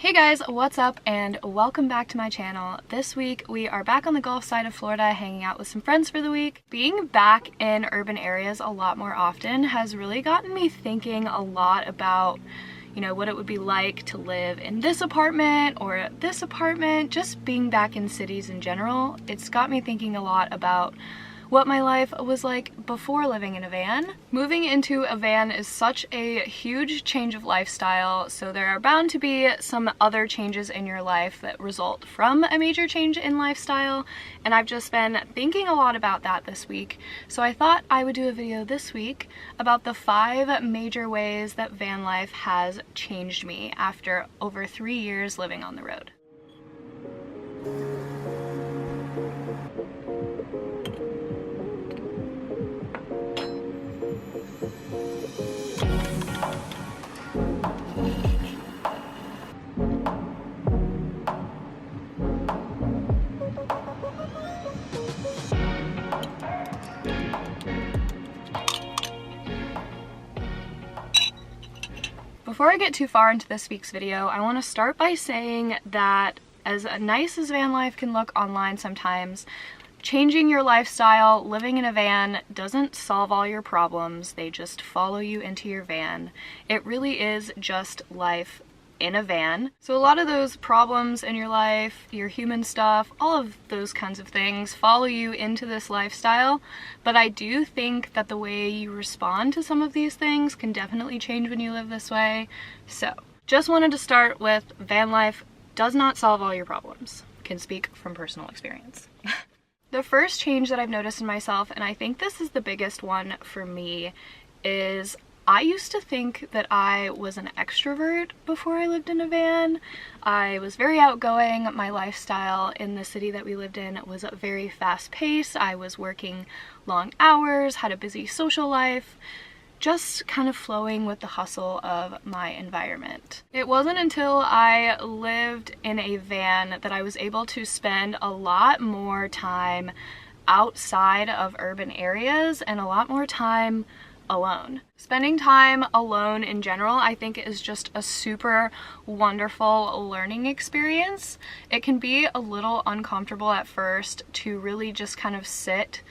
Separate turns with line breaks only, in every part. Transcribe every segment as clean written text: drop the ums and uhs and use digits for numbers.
Hey guys, what's up and welcome back to my channel. This week we are back on the Gulf side of Florida hanging out with some friends for the week. Being back in urban areas a lot more often has really gotten me thinking a lot about, what it would be like to live in this apartment or this apartment, just being back in cities in general. It's got me thinking a lot about what my life was like before living in a van. Moving into a van is such a huge change of lifestyle, so there are bound to be some other changes in your life that result from a major change in lifestyle, and I've just been thinking a lot about that this week. So I thought I would do a video this week about the 5 major ways that van life has changed me after over 3 years living on the road. Before I get too far into this week's video, I want to start by saying that as nice as van life can look online sometimes, changing your lifestyle, living in a van, doesn't solve all your problems. They just follow you into your van. It really is just life in a van. So a lot of those problems in your life, your human stuff, all of those kinds of things follow you into this lifestyle. But I do think that the way you respond to some of these things can definitely change when you live this way. So just wanted to start with van life does not solve all your problems. Can speak from personal experience. The first change that I've noticed in myself, and I think this is the biggest one for me, is I used to think that I was an extrovert before I lived in a van. I was very outgoing. My lifestyle in the city that we lived in was very fast-paced. I was working long hours, had a busy social life, just kind of flowing with the hustle of my environment. It wasn't until I lived in a van that I was able to spend a lot more time outside of urban areas and a lot more time alone. Spending time alone in general, I think, is just a super wonderful learning experience. It can be a little uncomfortable at first to really just kind of sit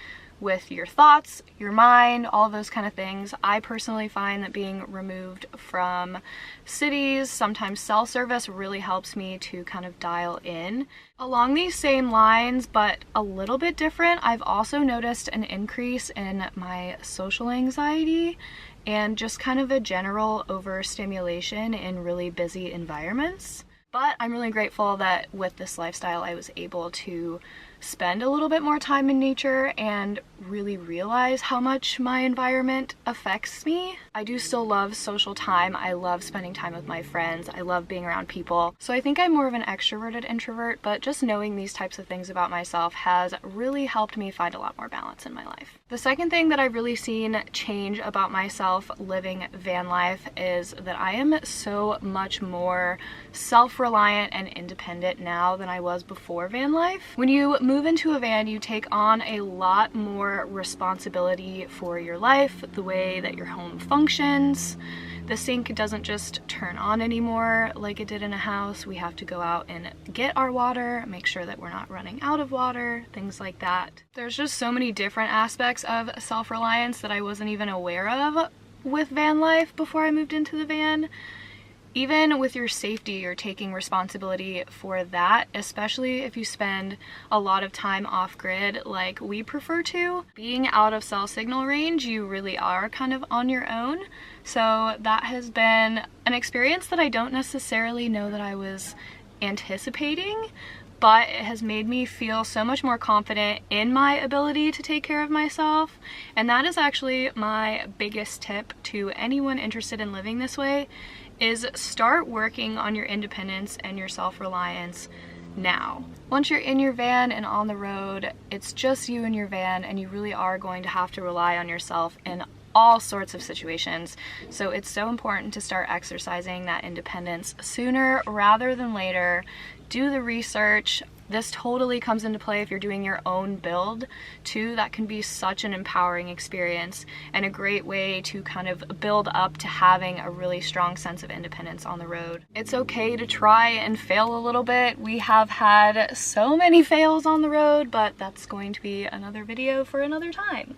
with your thoughts, your mind, all those kind of things. I personally find that being removed from cities, sometimes cell service, really helps me to kind of dial in. Along these same lines, but a little bit different, I've also noticed an increase in my social anxiety and just kind of a general overstimulation in really busy environments. But I'm really grateful that with this lifestyle I was able to spend a little bit more time in nature and really realize how much my environment affects me. I do still love social time. I love spending time with my friends. I love being around people. So I think I'm more of an extroverted introvert, but just knowing these types of things about myself has really helped me find a lot more balance in my life. The second thing that I've really seen change about myself living van life is that I am so much more self-reliant and independent now than I was before van life. When you move into a van, you take on a lot more responsibility for your life, the way that your home functions. The sink doesn't just turn on anymore like it did in a house. We have to go out and get our water, make sure that we're not running out of water, things like that. There's just so many different aspects of self-reliance that I wasn't even aware of with van life before I moved into the van. Even with your safety, you're taking responsibility for that, especially if you spend a lot of time off-grid like we prefer to. Being out of cell signal range, you really are kind of on your own. So that has been an experience that I don't necessarily know that I was anticipating, but it has made me feel so much more confident in my ability to take care of myself. And that is actually my biggest tip to anyone interested in living this way, is start working on your independence and your self-reliance now. Once you're in your van and on the road, it's just you and your van, and you really are going to have to rely on yourself in all sorts of situations. So it's so important to start exercising that independence sooner rather than later. Do the research, This totally comes into play if you're doing your own build too. That can be such an empowering experience and a great way to kind of build up to having a really strong sense of independence on the road. It's okay to try and fail a little bit. We have had so many fails on the road, but that's going to be another video for another time.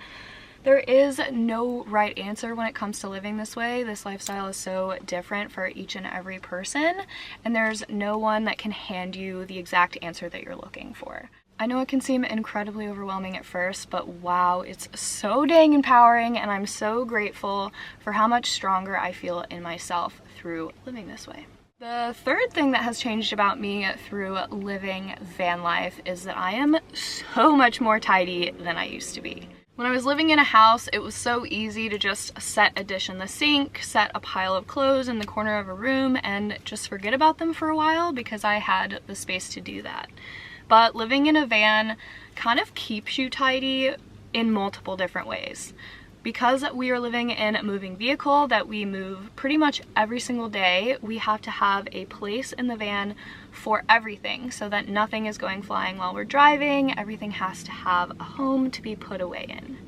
There is no right answer when it comes to living this way. This lifestyle is so different for each and every person, and there's no one that can hand you the exact answer that you're looking for. I know it can seem incredibly overwhelming at first, but wow, it's so dang empowering, and I'm so grateful for how much stronger I feel in myself through living this way. The third thing that has changed about me through living van life is that I am so much more tidy than I used to be. When I was living in a house, it was so easy to just set a dish in the sink, set a pile of clothes in the corner of a room, and just forget about them for a while because I had the space to do that. But living in a van kind of keeps you tidy in multiple different ways. Because we are living in a moving vehicle that we move pretty much every single day, we have to have a place in the van for everything so that nothing is going flying while we're driving. Everything has to have a home to be put away in.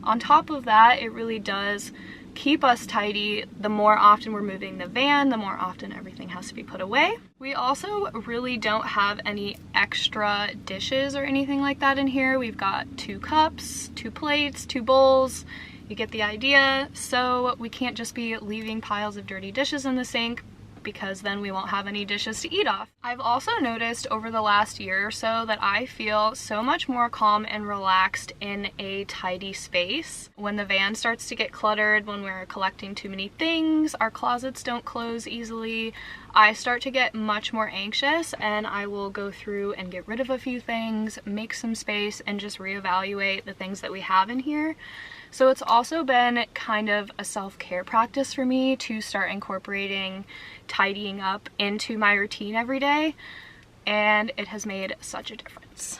On top of that, it really does keep us tidy. The more often we're moving the van, the more often everything has to be put away. We also really don't have any extra dishes or anything like that in here. We've got 2 cups, 2 plates, 2 bowls. You get the idea. So we can't just be leaving piles of dirty dishes in the sink because then we won't have any dishes to eat off. I've also noticed over the last year or so that I feel so much more calm and relaxed in a tidy space. When the van starts to get cluttered, when we're collecting too many things, our closets don't close easily, I start to get much more anxious, and I will go through and get rid of a few things, make some space, and just reevaluate the things that we have in here. So it's also been kind of a self-care practice for me to start incorporating tidying up into my routine every day, and it has made such a difference.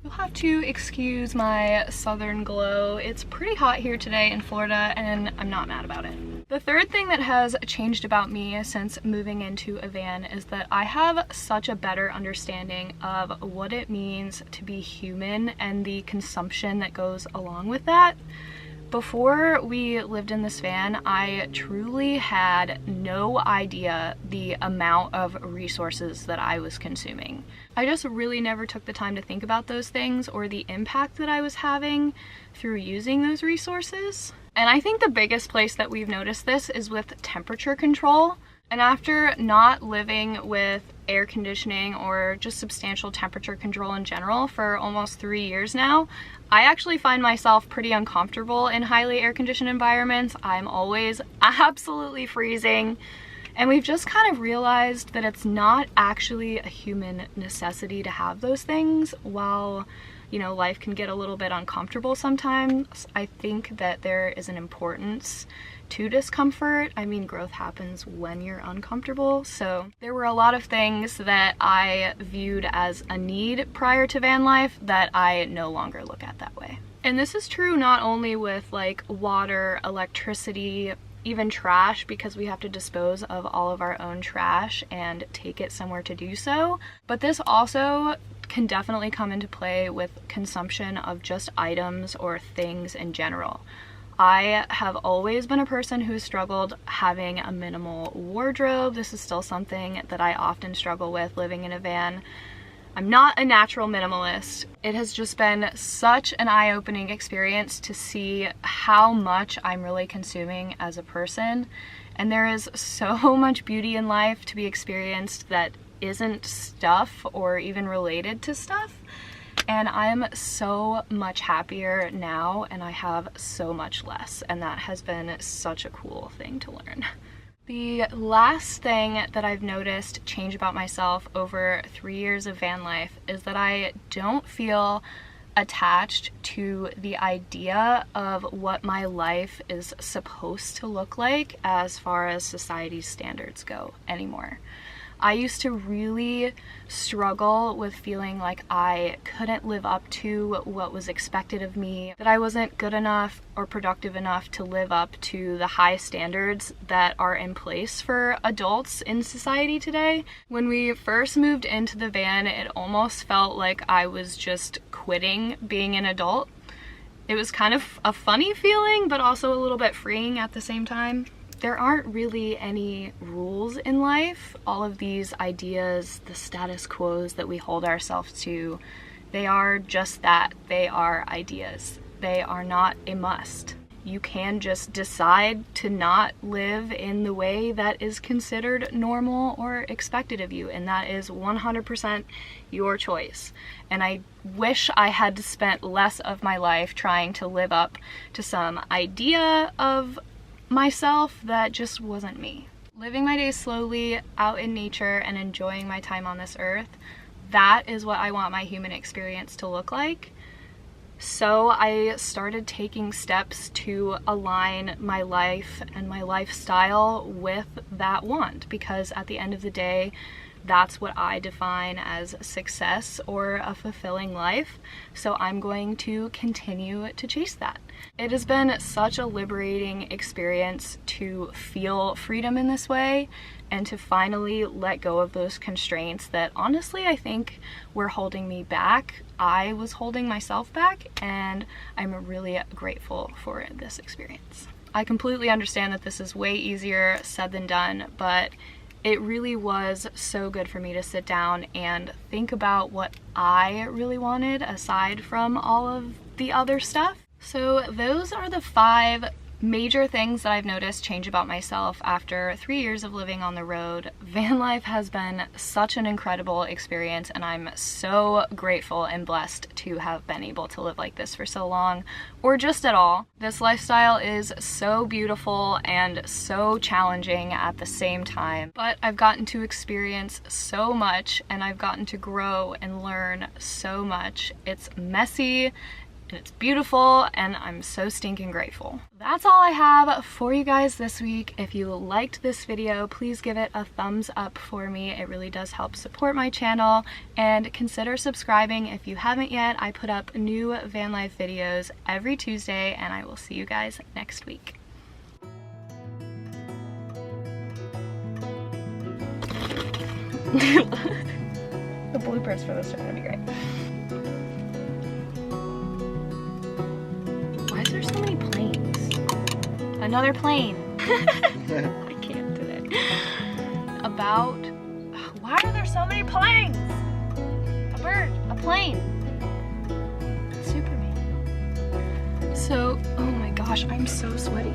You'll have to excuse my southern glow. It's pretty hot here today in Florida, and I'm not mad about it. The third thing that has changed about me since moving into a van is that I have such a better understanding of what it means to be human and the consumption that goes along with that. Before we lived in this van, I truly had no idea the amount of resources that I was consuming. I just really never took the time to think about those things or the impact that I was having through using those resources. And I think the biggest place that we've noticed this is with temperature control. And after not living with air conditioning or just substantial temperature control in general for almost 3 years now, I actually find myself pretty uncomfortable in highly air-conditioned environments. I'm always absolutely freezing. And we've just kind of realized that it's not actually a human necessity to have those things. While, you know, life can get a little bit uncomfortable sometimes, I think that there is an importance to discomfort. I mean, growth happens when you're uncomfortable. So there were a lot of things that I viewed as a need prior to van life that I no longer look at that way. And this is true not only with like water, electricity, even trash, because we have to dispose of all of our own trash and take it somewhere to do so, but this also can definitely come into play with consumption of just items or things in general. I have always been a person who struggled having a minimal wardrobe. This is still something that I often struggle with living in a van. I'm not a natural minimalist. It has just been such an eye-opening experience to see how much I'm really consuming as a person. And there is so much beauty in life to be experienced that isn't stuff or even related to stuff. And I'm so much happier now, and I have so much less, and that has been such a cool thing to learn. The last thing that I've noticed change about myself over 3 years of van life is that I don't feel attached to the idea of what my life is supposed to look like as far as society's standards go anymore. I used to really struggle with feeling like I couldn't live up to what was expected of me, that I wasn't good enough or productive enough to live up to the high standards that are in place for adults in society today. When we first moved into the van, it almost felt like I was just quitting being an adult. It was kind of a funny feeling, but also a little bit freeing at the same time. There aren't really any rules in life. All of these ideas, the status quos that we hold ourselves to, they are just that. They are ideas. They are not a must. You can just decide to not live in the way that is considered normal or expected of you, and that is 100% your choice. And I wish I had spent less of my life trying to live up to some idea of myself that just wasn't me. Living my days slowly out in nature and enjoying my time on this earth, that is what I want my human experience to look like. So I started taking steps to align my life and my lifestyle with that want, because at the end of the day, that's what I define as success or a fulfilling life. So I'm going to continue to chase that. It has been such a liberating experience to feel freedom in this way and to finally let go of those constraints that honestly I think were holding me back. I was holding myself back, and I'm really grateful for this experience. I completely understand that this is way easier said than done, but it really was so good for me to sit down and think about what I really wanted aside from all of the other stuff. So those are the 5 major things that I've noticed change about myself after 3 years of living on the road. Van life has been such an incredible experience, and I'm so grateful and blessed to have been able to live like this for so long, or just at all. This lifestyle is so beautiful and so challenging at the same time, but I've gotten to experience so much, and I've gotten to grow and learn so much. It's messy, and it's beautiful, and I'm so stinking grateful. That's all I have for you guys this week. If you liked this video, please give it a thumbs up for me. It really does help support my channel, and consider subscribing if you haven't yet. I put up new van life videos every Tuesday, and I will see you guys next week. The bloopers for this are gonna be great. Why is there so many planes? Another plane. I can't today. Why are there so many planes? A bird, a plane. Superman. So, oh my gosh, I'm so sweaty.